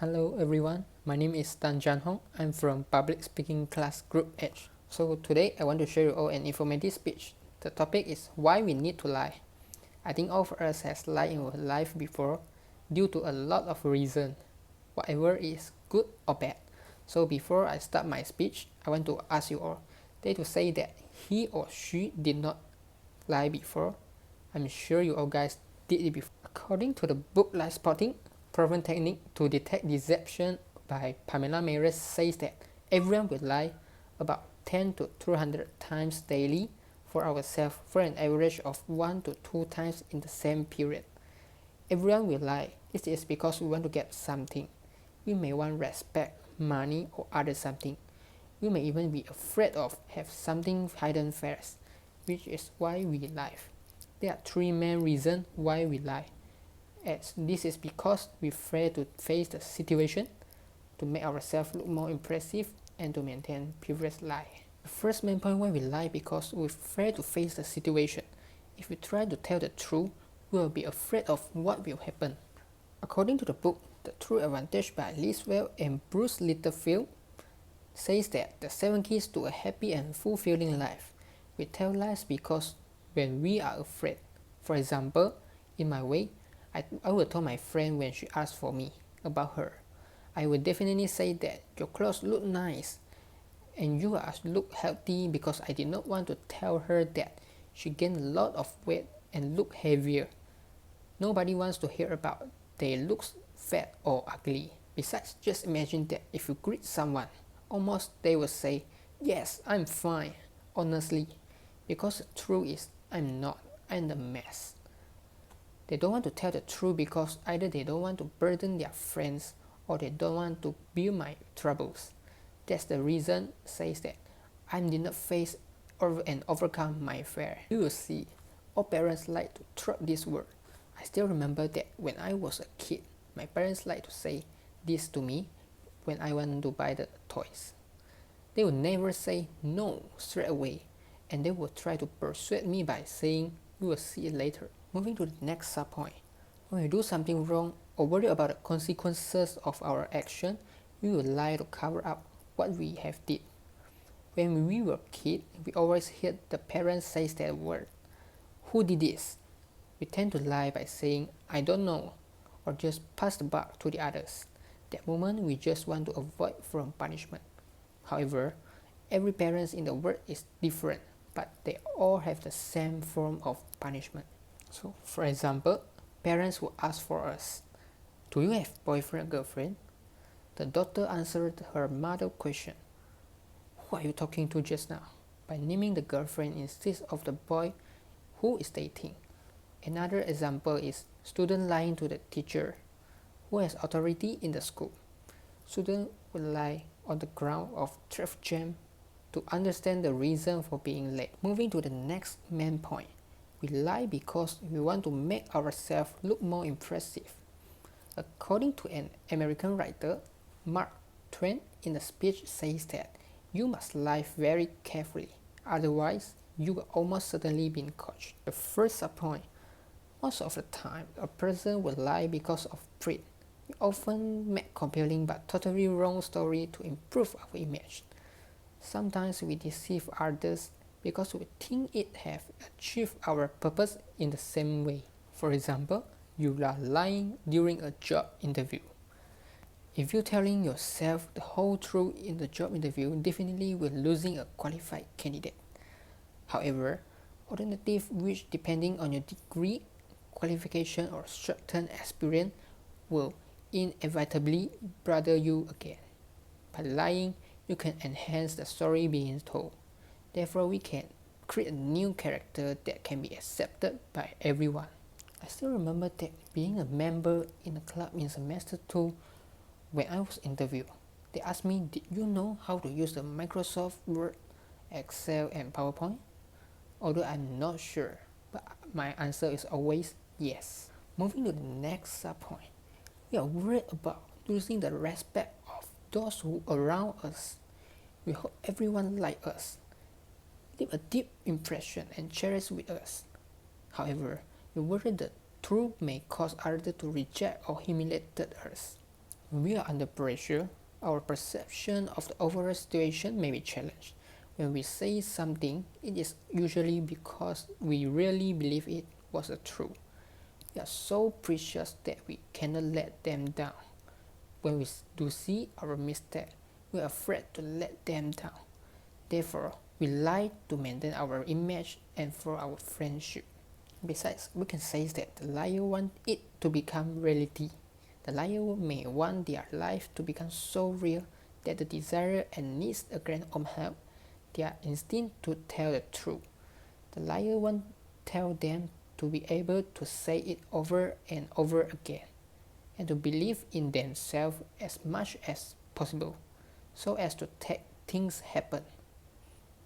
Hello everyone, my name is Tan Jan Hong. I'm from Public Speaking Class Group H. So today I want to share you all an informative speech. The topic is why we need to lie. I think all of us has lied in our life before due to a lot of reasons, whatever is good or bad. So before I start my speech, I want to ask you all, dare to say that he or she did not lie before. I'm sure you all guys did it before. According to the book Lie Spotting, Proven Technique to Detect Deception by Pamela Meires says that everyone will lie about 10 to 200 times daily for ourselves for an average of 1 to 2 times in the same period. Everyone will lie. It is because we want to get something. We may want respect, money or other something. We may even be afraid of have something hidden first, which is why we lie. There are three main reasons why we lie. As this is because we fear to face the situation, to make ourselves look more impressive, and to maintain previous lie. The first main point why we lie because we fear to face the situation. If we try to tell the truth, we will be afraid of what will happen. According to the book The True Advantage by Liz Well and Bruce Littlefield, says that the 7 keys to a happy and fulfilling life. We tell lies because when we are afraid. For example, in my way, I will tell my friend when she asks for me about her. I will definitely say that your clothes look nice and you look healthy because I did not want to tell her that she gained a lot of weight and look heavier. Nobody wants to hear about they look fat or ugly. Besides, just imagine that if you greet someone, almost they will say, yes, I'm fine, honestly, because the truth is, I'm not, I'm a mess. They don't want to tell the truth because either they don't want to burden their friends or they don't want to build my troubles. That's the reason says that I did not face and overcome my fear. You will see, all parents like to throw this word. I still remember that when I was a kid, my parents like to say this to me when I want to buy the toys. They would never say no straight away, and they would try to persuade me by saying, we will see it later. Moving to the next subpoint. When we do something wrong or worry about the consequences of our action, we will lie to cover up what we have did. When we were kids, we always heard the parents say that word, who did this? We tend to lie by saying, I don't know, or just pass the buck to the others. That moment we just want to avoid from punishment. However, every parent in the world is different, but they all have the same form of punishment. So, for example, parents will ask for us, do you have boyfriend or girlfriend? The daughter answered her mother's question, who are you talking to just now? By naming the girlfriend instead of the boy who is dating. Another example is student lying to the teacher who has authority in the school. Students will lie on the ground of traffic jam to understand the reason for being late. Moving to the next main point. We lie because we want to make ourselves look more impressive. According to an American writer, Mark Twain, in a speech says that you must lie very carefully, otherwise you will almost certainly be caught. The first point, most of the time a person will lie because of pride. We often make compelling but totally wrong story to improve our image. Sometimes we deceive others because we think it have achieved our purpose in the same way. For example, you are lying during a job interview. If you're telling yourself the whole truth in the job interview, definitely will losing a qualified candidate. However, alternative which depending on your degree, qualification or short-term experience will inevitably bother you again. By lying, you can enhance the story being told. Therefore, we can create a new character that can be accepted by everyone. I still remember that being a member in a club in semester 2, when I was interviewed, they asked me, did you know how to use the Microsoft Word, Excel and PowerPoint? Although I'm not sure, but my answer is always yes. Moving to the next point. We are worried about losing the respect of those who around us. We hope everyone like us, leave a deep impression and cherish with us. However, we worry the truth may cause others to reject or humiliate us. When we are under pressure, our perception of the overall situation may be challenged. When we say something, it is usually because we really believe it was a truth. We are so precious that we cannot let them down. When we do see our mistake, we are afraid to let them down. Therefore, we lie to maintain our image and for our friendship. Besides, we can say that the liar wants it to become reality. The liar may want their life to become so real that the desire and needs a grant of help their instinct to tell the truth. The liar wants tell them to be able to say it over and over again, and to believe in themselves as much as possible, so as to take things happen.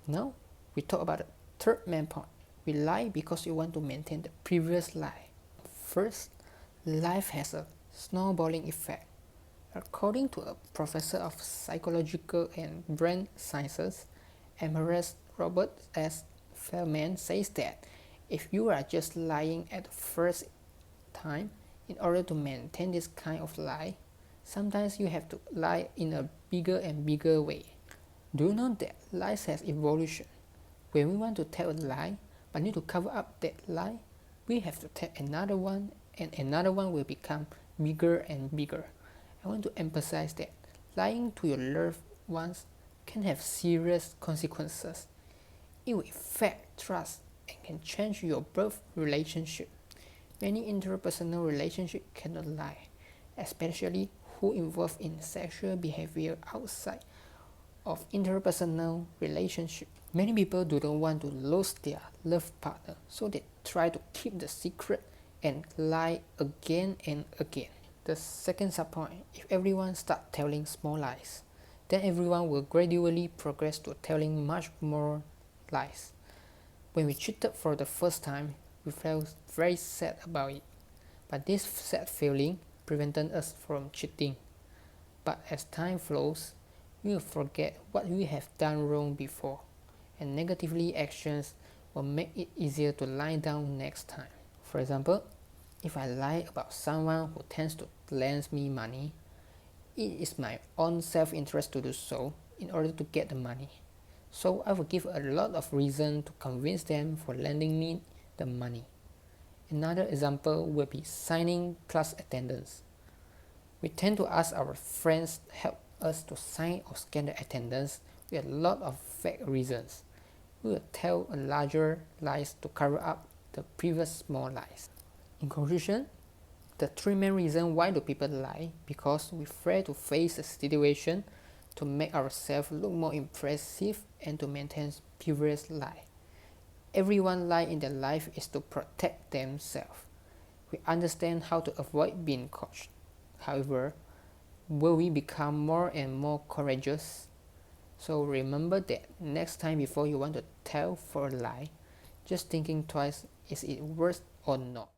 Now, we talk about the third main point. We lie because we want to maintain the previous lie. First, life has a snowballing effect. According to a professor of psychological and brain sciences, Emeritus Robert S. Feldman says that if you are just lying at the first time, in order to maintain this kind of lie, sometimes you have to lie in a bigger and bigger way. Do you know that lies has evolution? When we want to tell a lie, but need to cover up that lie, we have to tell another one, and another one will become bigger and bigger. I want to emphasize that lying to your loved ones can have serious consequences. It will affect trust and can change your birth relationship. Many interpersonal relationships cannot lie, especially who involve in sexual behavior outside of interpersonal relationship. Many people do not want to lose their love partner, so they try to keep the secret and lie again and again. The second subpoint, if everyone starts telling small lies, then everyone will gradually progress to telling much more lies. When we cheated for the first time, we felt very sad about it, but this sad feeling prevented us from cheating. But as time flows, we will forget what we have done wrong before, and negatively actions will make it easier to lie down next time. For example, if I lie about someone who tends to lend me money, it is my own self-interest to do so in order to get the money. So I will give a lot of reason to convince them for lending me the money. Another example will be signing class attendance. We tend to ask our friends to help us to sign or scan the attendance with a lot of fake reasons. We will tell a larger lies to cover up the previous small lies. In conclusion, the three main reasons why do people lie: because we fear to face the situation, to make ourselves look more impressive, and to maintain previous lie. Everyone lie in their life is to protect themselves. We understand how to avoid being caught. However, will we become more and more courageous? So remember that next time before you want to tell for a lie, just thinking twice, is it worth or not?